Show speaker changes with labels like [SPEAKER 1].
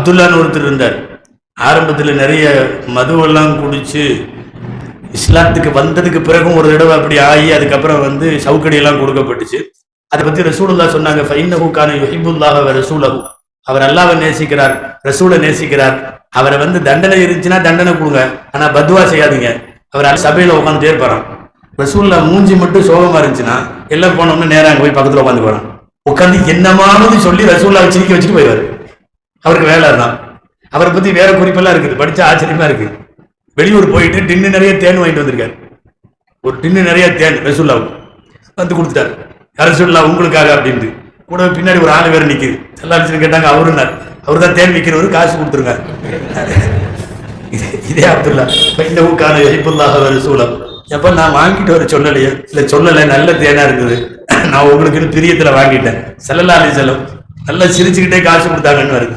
[SPEAKER 1] அப்துல்லான்னு ஒருத்தர் இருந்தார். ஆரம்பத்தில் நிறைய மதுவெல்லாம் குடிச்சு இஸ்லாத்துக்கு வந்ததுக்கு பிறகும் ஒரு தடவை அப்படி ஆகி அதுக்கப்புறம் வந்து சவுக்கடியெல்லாம் கொடுக்கப்பட்டுச்சு. அதை பத்தி ரசூலுல்லாஹ் சொன்னாங்க, ஃபைன்னஹு கான யுஹிப்புல்லாஹ வ ரசூலஹு, அவர் அல்லாஹ்வை நேசிக்கிறார், ரசூலை நேசிக்கிறார். அவரை வந்து தண்டனை இருந்துச்சுன்னா தண்டனை கொடுங்க, ஆனா பத்வா செய்யாதீங்க. அவர் சபையில உட்காந்துட்டே இருப்பாராம். ரசூல்லா மூஞ்சி மட்டும் சோகமா இருந்துச்சுன்னா எல்லாம் போனோம்னா நேரம் அங்கே போய் பக்கத்துல உட்காந்து போறான். உட்காந்து என்னமாவது சொல்லி ரசூல்லாவை சிரிக்க வச்சுட்டு போயிடுவார். அவருக்கு வேலை தான். அவரை பத்தி வேற குறிப்பெல்லாம் இருக்குது, படிச்சா ஆச்சரியமா இருக்கு. வெளியூர் போயிட்டு டின்னு நிறைய தேன் வாங்கிட்டு வந்திருக்காரு. ஒரு டின்னு நிறைய தேன் ரசூல்லாவுக்கு வந்து கொடுத்துட்டாரு. ரசூல்லா உங்களுக்காக அப்படின்ட்டு. கூட பின்னாடி ஒரு ஆளு வேற நிக்குது. எல்லாரும் கேட்டாங்க, அவரு தான் தேன் விற்கிறவரு, காசு கொடுத்துருங்க. இதே அப்துல்லா இந்த ஊக்கான யுஹிப்புல்லாஹ வ ரசூலஹு. எப்ப நான் வாங்கிட்டு வர சொல்லலையே, இல்ல சொல்லலை, நல்ல தேனா இருக்குது, நான் உங்களுக்குன்னு பிரியத்துல வாங்கிட்டேன். ஸல்லல்லாஹு அலைஹி வஸல்லம் நல்லா சிரிச்சுக்கிட்டே காசு கொடுத்தாங்கன்னு வருது.